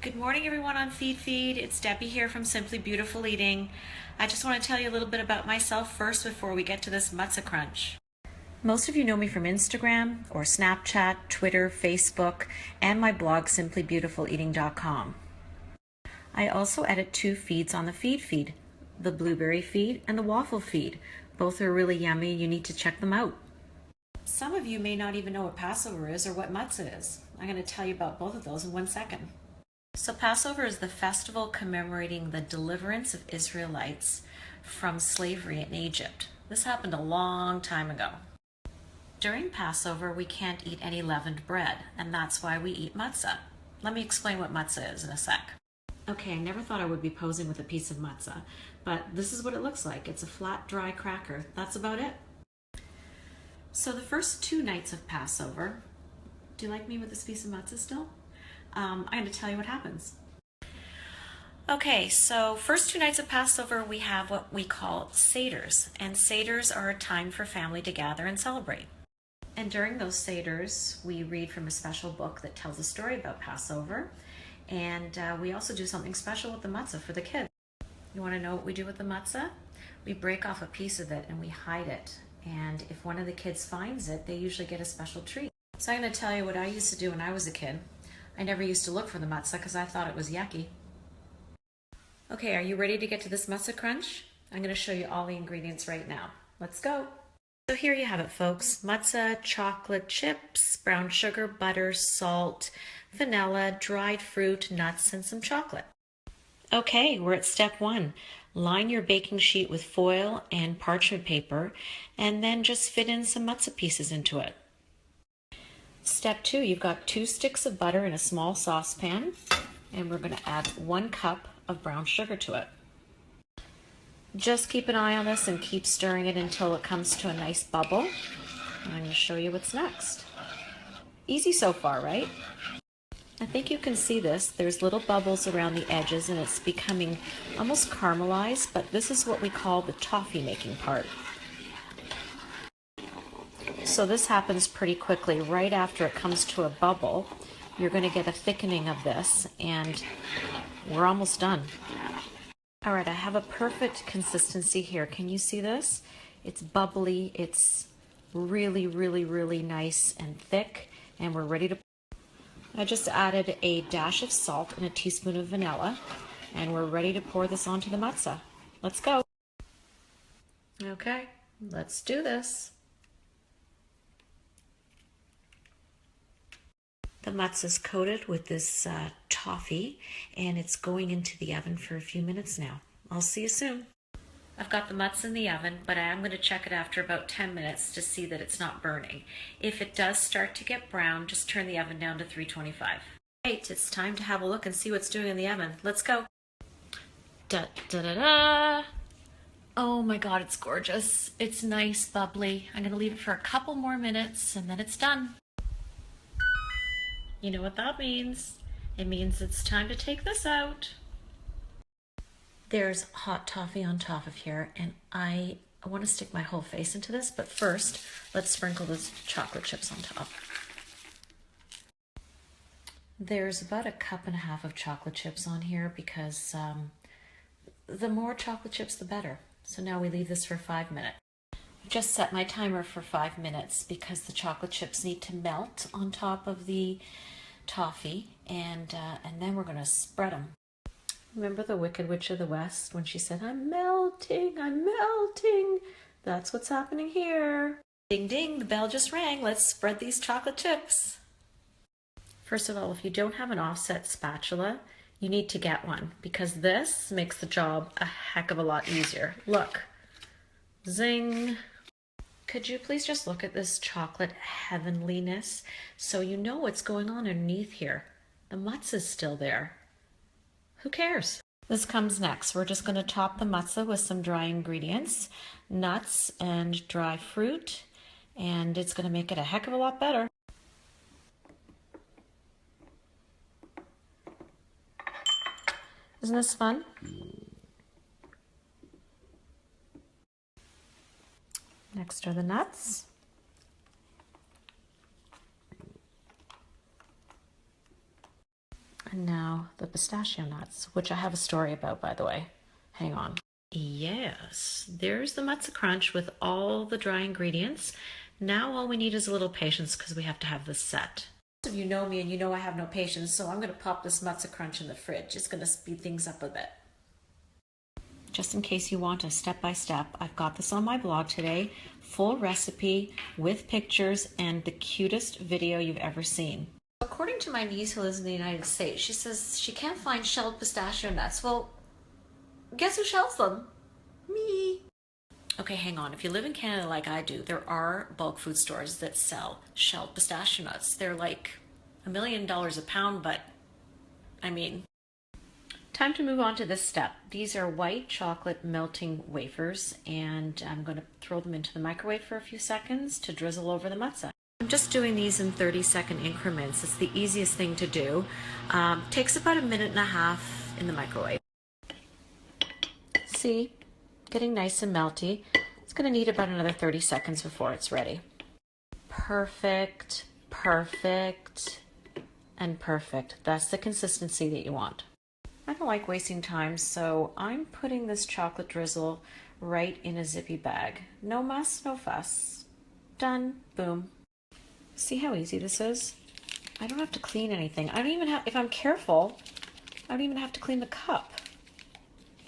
Good morning, everyone on Feed. It's Debbie here from Simply Beautiful Eating. I just want to tell you a little bit about myself first before we get to this Matzah crunch. Most of you know me from Instagram or Snapchat, Twitter, Facebook, and my blog, simplybeautifuleating.com. I also edit two feeds on the Feed, the blueberry feed and the waffle feed. Both are really yummy. You need to check them out. Some of you may not even know what Passover is or what Matzah is. I'm going to tell you about both of those in 1 second. So Passover is the festival commemorating the deliverance of Israelites from slavery in Egypt. This happened a long time ago. During Passover, we can't eat any leavened bread, and that's why we eat matzah. Let me explain what matzah is in a sec. Okay, I never thought I would be posing with a piece of matzah, but this is what it looks like. It's a flat, dry cracker. That's about it. So the first 2 nights of Passover, do you like me with this piece of matzah still? I'm going to tell you what happens. Okay, so first 2 nights of Passover, we have what we call seders, and seders are a time for family to gather and celebrate. And during those seders, we read from a special book that tells a story about Passover, and we also do something special with the matzah for the kids. You want to know what we do with the matzah? We break off a piece of it and we hide it, and if one of the kids finds it, they usually get a special treat. So I'm going to tell you what I used to do when I was a kid. I never used to look for the matzah because I thought it was yucky. Okay, are you ready to get to this matzah crunch? I'm going to show you all the ingredients right now. Let's go. So here you have it, folks. Matzah, chocolate chips, brown sugar, butter, salt, vanilla, dried fruit, nuts, and some chocolate. Okay, we're at step 1. Line your baking sheet with foil and parchment paper, and then just fit in some matzah pieces into it. Step 2, you've got 2 sticks of butter in a small saucepan, and we're going to add 1 cup of brown sugar to it. Just keep an eye on this and keep stirring it until it comes to a nice bubble. And I'm going to show you what's next. Easy so far, right? I think you can see this. There's little bubbles around the edges and it's becoming almost caramelized, but this is what we call the toffee making part. So this happens pretty quickly. Right after it comes to a bubble, you're going to get a thickening of this, and we're almost done. All right, I have a perfect consistency here. Can you see this? It's bubbly, it's really, really, really nice and thick, and we're ready to... I just added a dash of salt and a teaspoon of vanilla, and we're ready to pour this onto the matzah. Let's go. Okay, let's do this. The matzah is coated with this toffee, and it's going into the oven for a few minutes now. I'll see you soon. I've got the matzah in the oven, but I am going to check it after about 10 minutes to see that it's not burning. If it does start to get brown, just turn the oven down to 325. Right, it's time to have a look and see what's doing in the oven. Let's go. Da da da da! Oh my God, it's gorgeous. It's nice, bubbly. I'm going to leave it for a couple more minutes, and then it's done. You know what that means? It means it's time to take this out. There's hot toffee on top of here, and I want to stick my whole face into this, but first, let's sprinkle those chocolate chips on top. There's about 1.5 cups of chocolate chips on here because the more chocolate chips, the better. So now we leave this for 5 minutes. I've just set my timer for 5 minutes because the chocolate chips need to melt on top of the toffee, and then we're going to spread them. Remember the Wicked Witch of the West when she said, "I'm melting, I'm melting"? That's what's happening here. Ding ding, the bell just rang. Let's spread these chocolate chips. First of all, if you don't have an offset spatula, you need to get one because this makes the job a heck of a lot easier. Look, zing. Could you please just look at this chocolate heavenliness so you know what's going on underneath here? The matzah is still there. Who cares? This comes next. We're just going to top the matzah with some dry ingredients, nuts and dry fruit, and it's going to make it a heck of a lot better. Isn't this fun? Next are the nuts. And now Oh, the pistachio nuts, which I have a story about, by the way. Hang on. Yes, there's the Matzah crunch with all the dry ingredients. Now all we need is a little patience because we have to have this set. Most of you know me and you know I have no patience, so I'm going to pop this Matzah crunch in the fridge. It's going to speed things up a bit. Just in case you want a step-by-step, I've got this on my blog today. Full recipe with pictures and the cutest video you've ever seen. According to my niece who lives in the United States, she says she can't find shelled pistachio nuts. Well, guess who shells them? Me. Okay, hang on. If you live in Canada like I do, there are bulk food stores that sell shelled pistachio nuts. They're like $1 million a pound, but I mean... Time to move on to this step. These are white chocolate melting wafers, and I'm going to throw them into the microwave for a few seconds to drizzle over the matzah. I'm just doing these in 30-second increments. It's the easiest thing to do. Takes about 1.5 minutes in the microwave. See, getting nice and melty. It's going to need about another 30 seconds before it's ready. Perfect, perfect, and perfect. That's the consistency that you want. I don't like wasting time, so I'm putting this chocolate drizzle right in a zippy bag. No muss, no fuss. Done. Boom. See how easy this is? I don't have to clean anything. I don't even have, if I'm careful, I don't even have to clean the cup.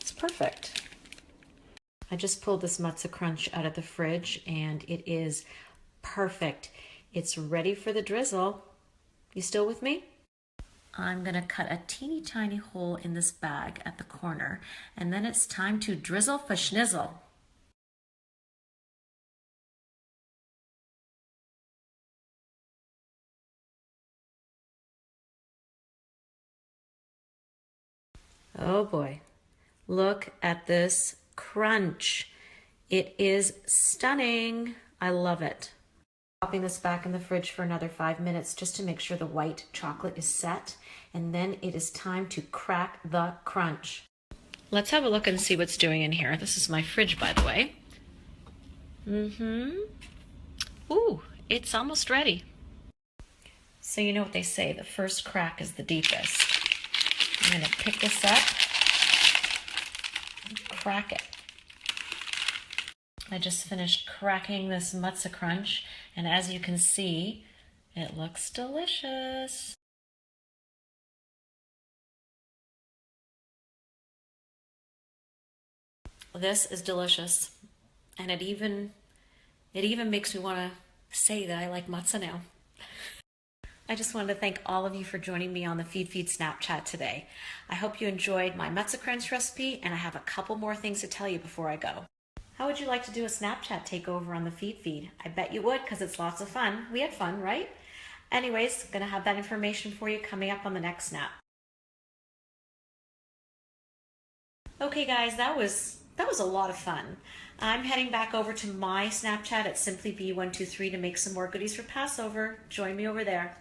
It's perfect. I just pulled this Matzah crunch out of the fridge and it is perfect. It's ready for the drizzle. You still with me? I'm going to cut a teeny tiny hole in this bag at the corner, and then it's time to drizzle for schnizzle. Oh boy, look at this crunch. It is stunning. I love it. Popping this back in the fridge for another 5 minutes just to make sure the white chocolate is set, and then it is time to crack the crunch. Let's have a look and see what's doing in here. This is my fridge, by the way. Ooh, it's almost ready. So you know what they say, the first crack is the deepest. I'm going to pick this up and crack it. I just finished cracking this Matzah crunch, and as you can see, it looks delicious. This is delicious, and it even makes me want to say that I like matzah now. I just wanted to thank all of you for joining me on the Feed Snapchat today. I hope you enjoyed my Matzah crunch recipe, and I have a couple more things to tell you before I go. How would you like to do a Snapchat takeover on the Feed? I bet you would, because it's lots of fun. We had fun, right? Anyways, gonna have that information for you coming up on the next snap. Okay guys, that was a lot of fun. I'm heading back over to my Snapchat at SimplyB123 to make some more goodies for Passover. Join me over there.